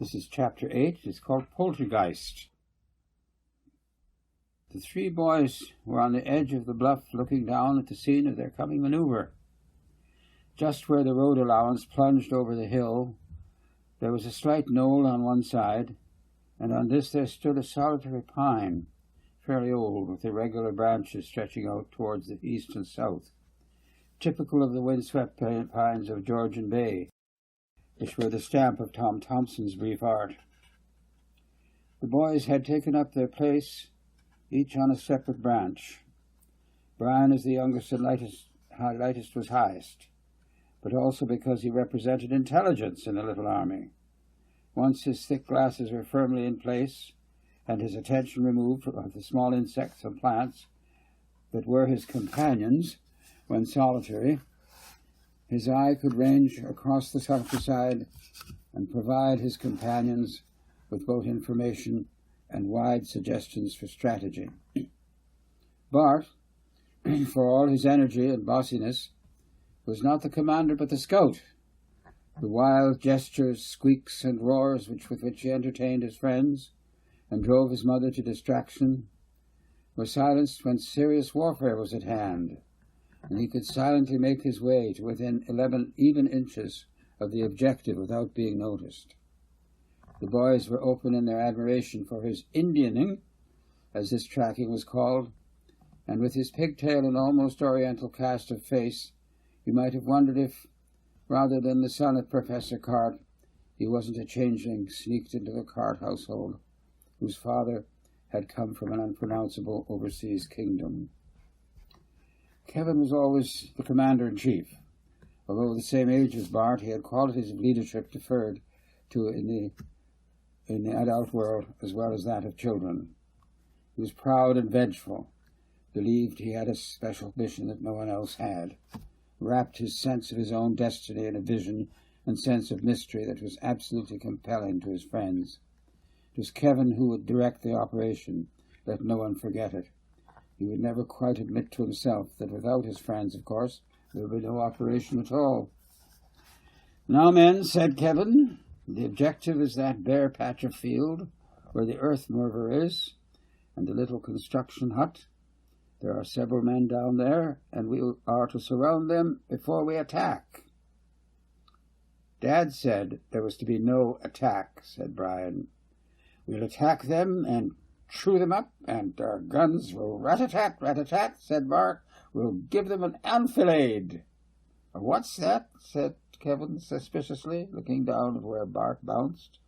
This is Chapter 8. It's called Poltergeist. The three boys were on the edge of the bluff looking down at the scene of their coming maneuver. Just where the road allowance plunged over the hill, there was a slight knoll on one side, and on this there stood a solitary pine, fairly old, with irregular branches stretching out towards the east and south, typical of the windswept pines of Georgian Bay, which were the stamp of Tom Thomson's brief art. The boys had taken up their place, each on a separate branch. Brian, as the youngest and lightest, was highest, but also because he represented intelligence in the little army. Once his thick glasses were firmly in place, and his attention removed from the small insects and plants that were his companions when solitary, his eye could range across the countryside and provide his companions with both information and wide suggestions for strategy. Bart, for all his energy and bossiness, was not the commander but the scout. The wild gestures, squeaks, and roars with which he entertained his friends and drove his mother to distraction were silenced when serious warfare was at hand, and he could silently make his way to within 11 even inches of the objective without being noticed. The boys were open in their admiration for his Indianing, as this tracking was called, and with his pigtail and almost oriental cast of face, you might have wondered if, rather than the son of Professor Cart, he wasn't a changeling sneaked into the Cart household, whose father had come from an unpronounceable overseas kingdom. Kevin was always the commander-in-chief. Although the same age as Bart, he had qualities of leadership deferred to in the adult world as well as that of children. He was proud and vengeful, believed he had a special mission that no one else had, wrapped his sense of his own destiny in a vision and sense of mystery that was absolutely compelling to his friends. It was Kevin who would direct the operation, let no one forget it. He would never quite admit to himself that without his friends, of course, there would be no operation at all. "Now, men," said Kevin, "the objective is that bare patch of field where the earth mover is, and the little construction hut. There are several men down there, and we are to surround them before we attack." "Dad said there was to be no attack," said Brian. "We'll attack them and chew them up, and our guns will rat-a-tat, rat-a-tat," said Bart. "We'll give them an enfilade." "What's that?" said Kevin suspiciously, looking down at where Bart bounced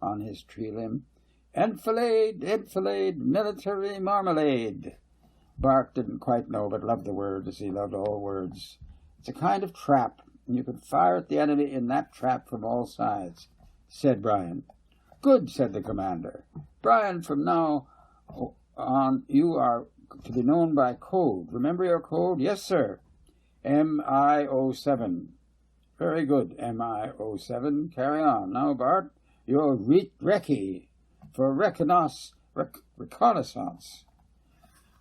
on his tree limb. Enfilade, military marmalade." Bart didn't quite know, but loved the word as he loved all words. "It's a kind of trap, and you can fire at the enemy in that trap from all sides," said Brian. "Good," said the commander. "Brian, from now on, you are to be known by code. Remember your code?" "Yes, sir." MI07. "Very good, MI07. Carry on. Now, Bart, you're recce for reconnaissance.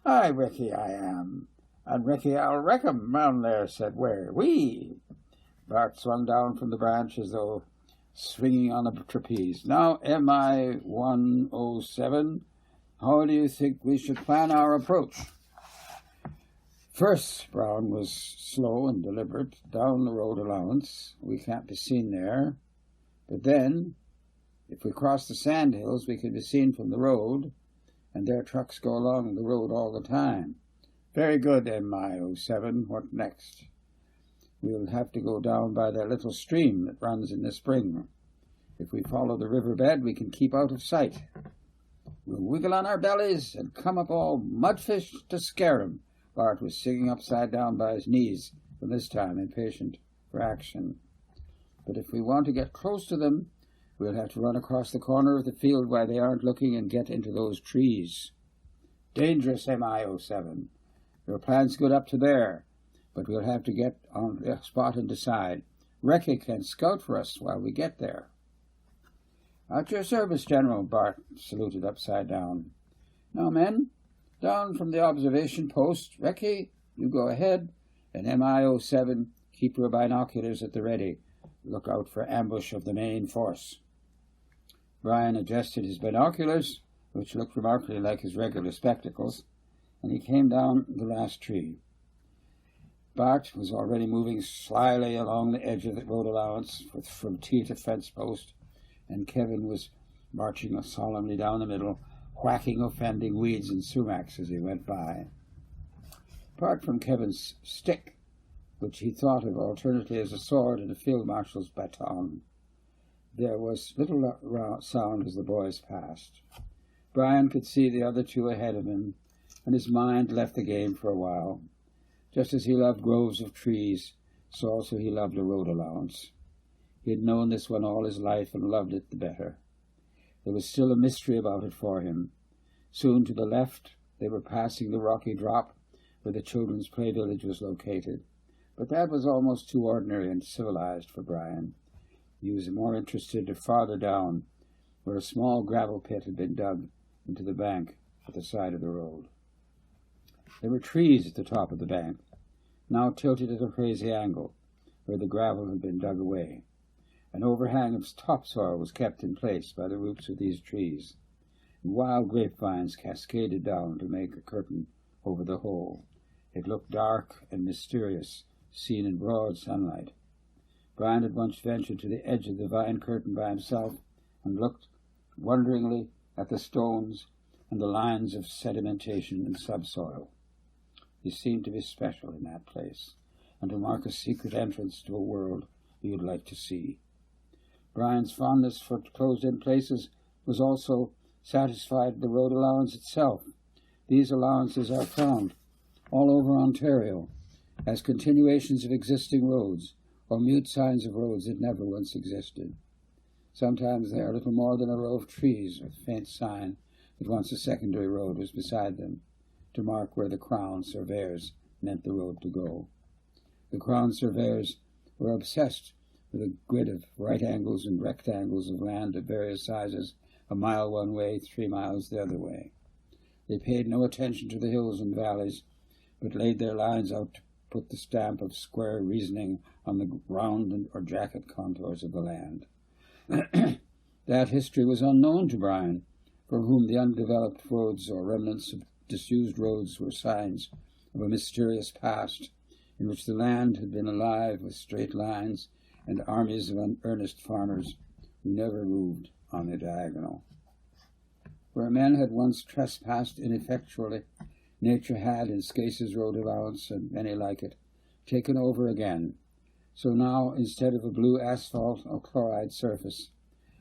"Aye, recce I am, and recce I'll wreck 'em round there," said Ware. "Wee!" Bart swung down from the branch as though swinging on a trapeze. "Now, MI107, how do you think we should plan our approach?" "First," Brown was slow and deliberate, "down the road allowance. We can't be seen there. But then, if we cross the sand hills, we can be seen from the road, and their trucks go along the road all the time." "Very good, MI07. What next?" "We'll have to go down by that little stream that runs in the spring. If we follow the riverbed, we can keep out of sight. We'll wiggle on our bellies and come up all mudfish to scare 'em." Bart was singing upside down by his knees from this time, impatient for action. "But if we want to get close to them, we'll have to run across the corner of the field while they aren't looking and get into those trees." "Dangerous, MI07. Your plan's good up to there, but we'll have to get on the spot and decide. Recce can scout for us while we get there." "At your service, General," Bart saluted upside down. "Now, men, down from the observation post. Recce, you go ahead, and MI07, keep your binoculars at the ready. Look out for ambush of the main force." Brian adjusted his binoculars, which looked remarkably like his regular spectacles, and he came down the last tree. Bart was already moving slyly along the edge of the road allowance from tee to fence post, and Kevin was marching solemnly down the middle, whacking offending weeds and sumacs as he went by. Apart from Kevin's stick, which he thought of alternately as a sword and a field marshal's baton, there was little sound as the boys passed. Brian could see the other two ahead of him, and his mind left the game for a while. Just as he loved groves of trees, so also he loved a road allowance. He had known this one all his life and loved it the better. There was still a mystery about it for him. Soon to the left they were passing the rocky drop where the children's play village was located, but that was almost too ordinary and civilized for Brian. He was more interested farther down, where a small gravel pit had been dug into the bank at the side of the road. There were trees at the top of the bank, now tilted at a crazy angle, where the gravel had been dug away. An overhang of topsoil was kept in place by the roots of these trees, and wild grapevines cascaded down to make a curtain over the whole. It looked dark and mysterious, seen in broad sunlight. Brian had once ventured to the edge of the vine curtain by himself and looked wonderingly at the stones and the lines of sedimentation and subsoil. He seemed to be special in that place, and to mark a secret entrance to a world he would like to see. Brian's fondness for closed-in places was also satisfied the road allowance itself. These allowances are found all over Ontario as continuations of existing roads, or mute signs of roads that never once existed. Sometimes they are little more than a row of trees, with a faint sign that once a secondary road was beside them, to mark where the Crown surveyors meant the road to go. The Crown surveyors were obsessed with a grid of right angles and rectangles of land of various sizes, a mile one way, 3 miles the other way. They paid no attention to the hills and valleys, but laid their lines out to put the stamp of square reasoning on the round or jacket contours of the land. That history was unknown to Brian, for whom the undeveloped roads or remnants of disused roads were signs of a mysterious past in which the land had been alive with straight lines and armies of earnest farmers who never moved on the diagonal. Where men had once trespassed ineffectually, nature had, in Scace's road allowance and many like it, taken over again. So now, instead of a blue asphalt or chloride surface,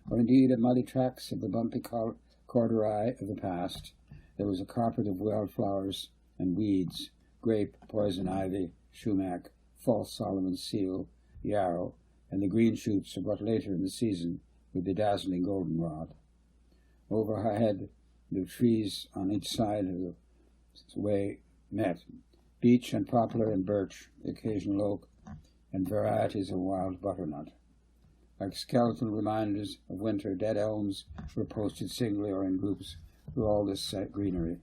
or indeed a muddy tracks of the bumpy corduroy of the past, there was a carpet of wildflowers and weeds, grape, poison ivy, sumac, false Solomon's seal, yarrow, and the green shoots of what later in the season would be dazzling goldenrod. Overhead, the trees on each side of the way met, beech and poplar and birch, the occasional oak, and varieties of wild butternut. Like skeletal reminders of winter, dead elms were posted singly or in groups through all this greenery.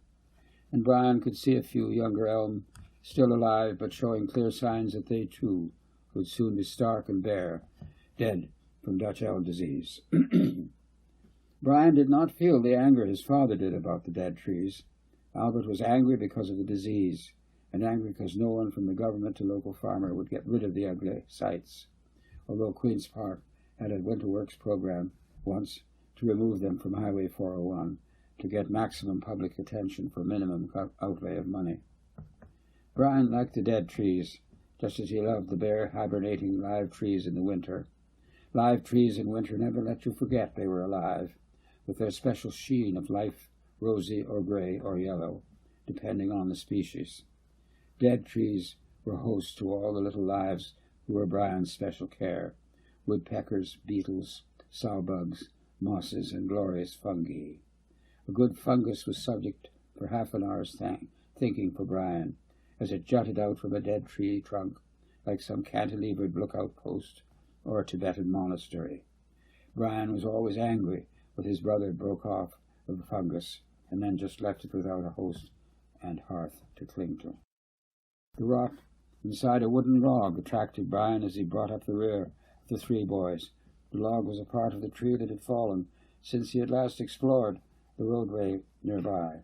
And Brian could see a few younger elm, still alive but showing clear signs that they too would soon be stark and bare, dead from Dutch elm disease. Brian did not feel the anger his father did about the dead trees. Albert was angry because of the disease, and angry because no one from the government to local farmer would get rid of the ugly sites, although Queen's Park had a winter works program once to remove them from Highway 401 to get maximum public attention for minimum outlay of money. Brian liked the dead trees, just as he loved the bare, hibernating live trees in the winter. Live trees in winter never let you forget they were alive, with their special sheen of life, rosy or gray or yellow, depending on the species. Dead trees were hosts to all the little lives who were Brian's special care: woodpeckers, beetles, sawbugs, mosses, and glorious fungi. A good fungus was subject for half an hour's thinking for Brian, as it jutted out from a dead tree trunk, like some cantilevered lookout post or a Tibetan monastery. Brian was always angry when his brother broke off of the fungus and then just left it without a host and hearth to cling to. The rot inside a wooden log attracted Brian as he brought up the rear of the 3 boys. The log was a part of the tree that had fallen since he had last explored the roadway nearby.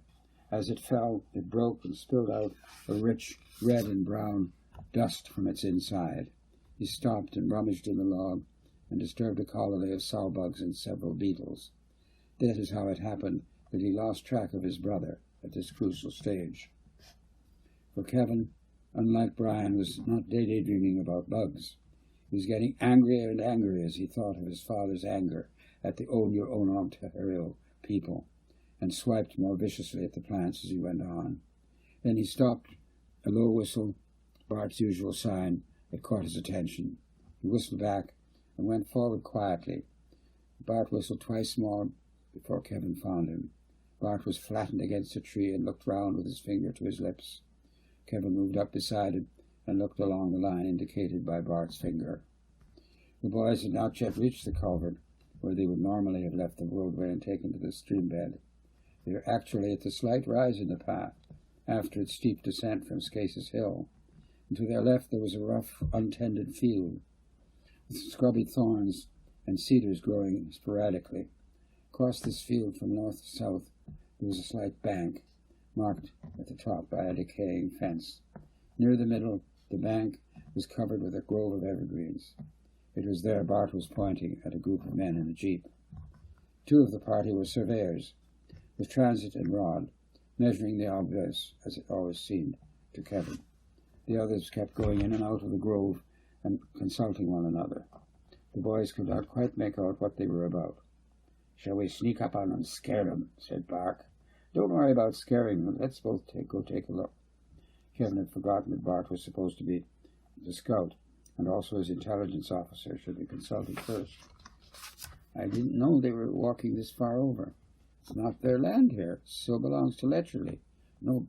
As it fell, it broke and spilled out a rich red and brown dust from its inside. He stopped and rummaged in the log and disturbed a colony of sawbugs and several beetles. That is how it happened that he lost track of his brother at this crucial stage. For Kevin, unlike Brian, was not daydreaming about bugs. He was getting angrier and angrier as he thought of his father's anger at the Ontario people, and swiped more viciously at the plants as he went on. Then he stopped, a low whistle, Bart's usual sign, that caught his attention. He whistled back and went forward quietly. Bart whistled twice more before Kevin found him. Bart was flattened against a tree and looked round with his finger to his lips. Kevin moved up beside him and looked along the line indicated by Bart's finger. The boys had not yet reached the culvert, where they would normally have left the roadway and taken to the stream bed. They were actually at the slight rise in the path, after its steep descent from Scace's hill, and to their left there was a rough, untended field, with scrubby thorns and cedars growing sporadically. Across this field from north to south there was a slight bank, marked at the top by a decaying fence. Near the middle, the bank was covered with a grove of evergreens. It was there Bart was pointing at a group of men in a jeep. Two of the party were surveyors, with transit and rod, measuring the obvious, as it always seemed to Kevin. The others kept going in and out of the grove and consulting one another. The boys could not quite make out what they were about. "Shall we sneak up on them and scare them?" said Bart. "Don't worry about scaring them. Let's both go take a look." Kevin had forgotten that Bart was supposed to be the scout, and also his intelligence officer should be consulted first. "I didn't know they were walking this far over. It's not their land here. It still belongs to Letcherley." "No,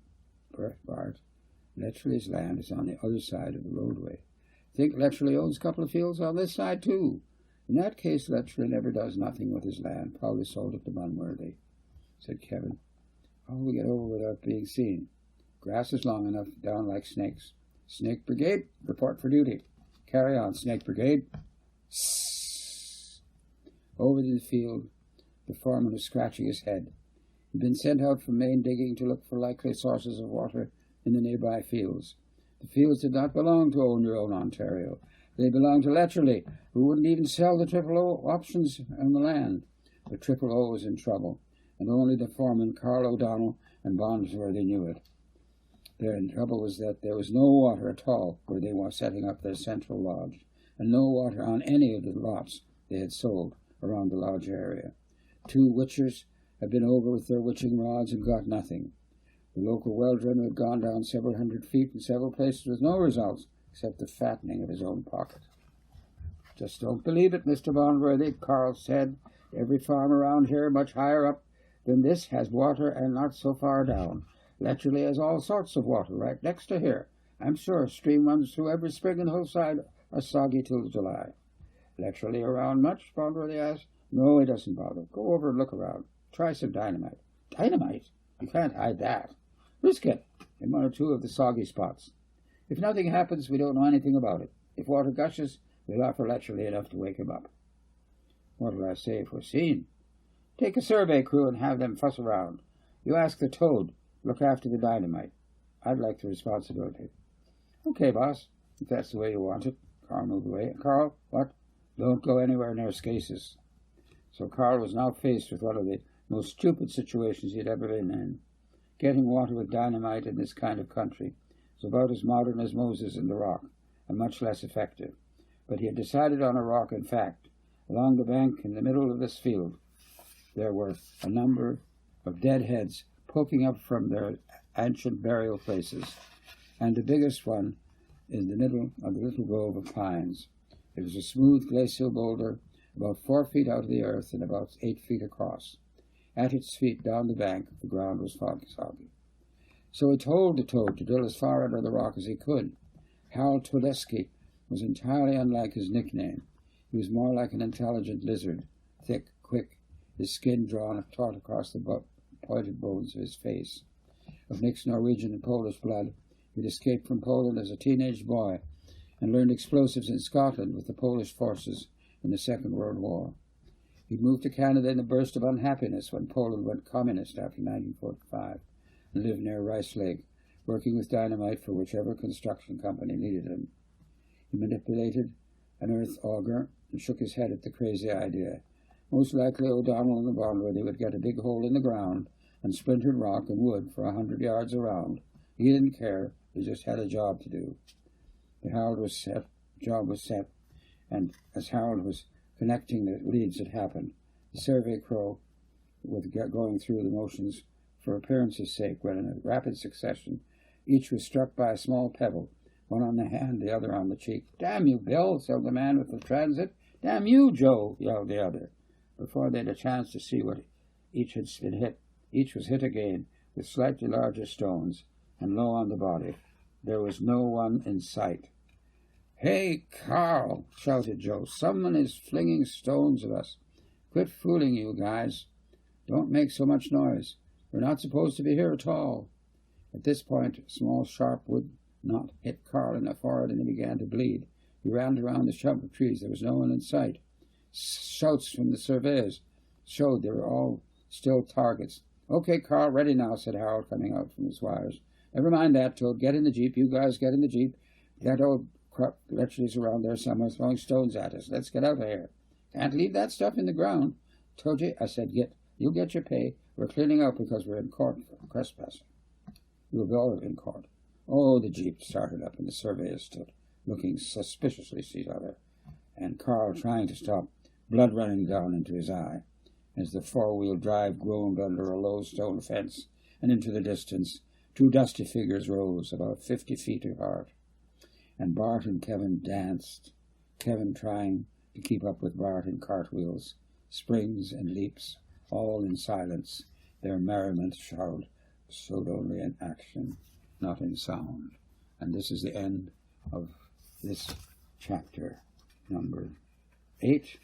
Bart. Letcherley's land is on the other side of the roadway. I think Letcherley owns a couple of fields on this side, too. In that case, Letcherley never does nothing with his land. Probably sold it to Munworthy," said Kevin. "How will we get over without being seen?" "Grass is long enough, down like snakes." "Snake Brigade, report for duty." "Carry on, Snake Brigade." Sssss. Over the field, the foreman was scratching his head. He'd been sent out from main digging to look for likely sources of water in the nearby fields. The fields did not belong to Ontario. They belonged to Letcherley, who wouldn't even sell the Triple O options on the land. But Triple O was in trouble, and only the foreman, Carl O'Donnell, and Bondsworthy knew it. Their trouble was that there was no water at all where they were setting up their central lodge, and no water on any of the lots they had sold around the lodge area. 2 witchers had been over with their witching rods and got nothing. The local well drummer had gone down several hundred feet in several places with no results, except the fattening of his own pocket. "Just don't believe it, Mr. Bonworthy," Carl said. "Every farm around here much higher up than this has water, and not so far down. Letcherley has all sorts of water right next to here. I'm sure a stream runs through every spring and hillside are soggy till July." "Letcherley around much?" Bonworthy asked. "No, he doesn't bother. Go over and look around. Try some dynamite." "Dynamite? You can't hide that." "Risk it in 1 or 2 of the soggy spots. If nothing happens, we don't know anything about it. If water gushes, we'll offer Letcherley enough to wake him up." "What'll I say if we're seen?" "Take a survey crew and have them fuss around. You ask the Toad. Look after the dynamite. I'd like the responsibility." "Okay, boss, if that's the way you want it." Carl moved away. "Carl, what?" "Don't go anywhere near Scace's." So Carl was now faced with one of the most stupid situations he had ever been in. Getting water with dynamite in this kind of country was about as modern as Moses and the rock, and much less effective. But he had decided on a rock. In fact, along the bank in the middle of this field, there were a number of dead heads poking up from their ancient burial places, and the biggest one in the middle of the little grove of pines. It was a smooth glacial boulder, about 4 feet out of the earth and about 8 feet across. At its feet, down the bank, the ground was soggy. So he told the Toad to drill as far under the rock as he could. Hal Todeski was entirely unlike his nickname. He was more like an intelligent lizard, thick, quick, his skin drawn taut across the pointed bones of his face. Of mixed Norwegian and Polish blood, he'd escaped from Poland as a teenage boy and learned explosives in Scotland with the Polish forces in the Second World War. He'd moved to Canada in a burst of unhappiness when Poland went communist after 1945 and lived near Rice Lake, working with dynamite for whichever construction company needed him. He manipulated an earth auger and shook his head at the crazy idea. Most likely O'Donnell and the Bondworthy would get a big hole in the ground and splintered rock and wood for 100 yards around. He didn't care. He just had a job to do. The job was set, and as Harold was connecting the leads that happened, the survey crew was going through the motions for appearance's sake when, in a rapid succession, each was struck by a small pebble, one on the hand, the other on the cheek. "Damn you, Bill," said the man with the transit. "Damn you, Joe," yelled the other. Before they had a chance to see what each had been hit, each was hit again with slightly larger stones, and low on the body. There was no one in sight. "Hey, Carl," shouted Joe, "someone is flinging stones at us. Quit fooling, you guys. Don't make so much noise. We're not supposed to be here at all." At this point, a small, sharp wood knot hit Carl in the forehead, and he began to bleed. He ran around the clump of trees. There was no one in sight. Shouts from the surveyors showed they were all still targets. "Okay, Carl, ready now," said Harold, coming out from his wires. "Never mind that, Toad. Get in the Jeep. You guys get in the Jeep. That old crap literally is around there somewhere throwing stones at us. Let's get out of here. Can't leave that stuff in the ground. Told you," I said, "you'll get your pay. We're cleaning out because we're in court for trespassing." "We will be all in court." Oh, the Jeep started up, and the surveyors stood, looking suspiciously at each other, and Carl trying to stop, blood running down into his eye, as the four-wheel drive groaned under a low stone fence, and into the distance 2 dusty figures rose, about 50 feet apart. And Bart and Kevin danced, Kevin trying to keep up with Bart in cartwheels, springs and leaps, all in silence. Their merriment showed only in action, not in sound. And this is the end of this chapter, number 8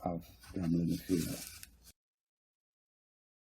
of Drumlin Fever.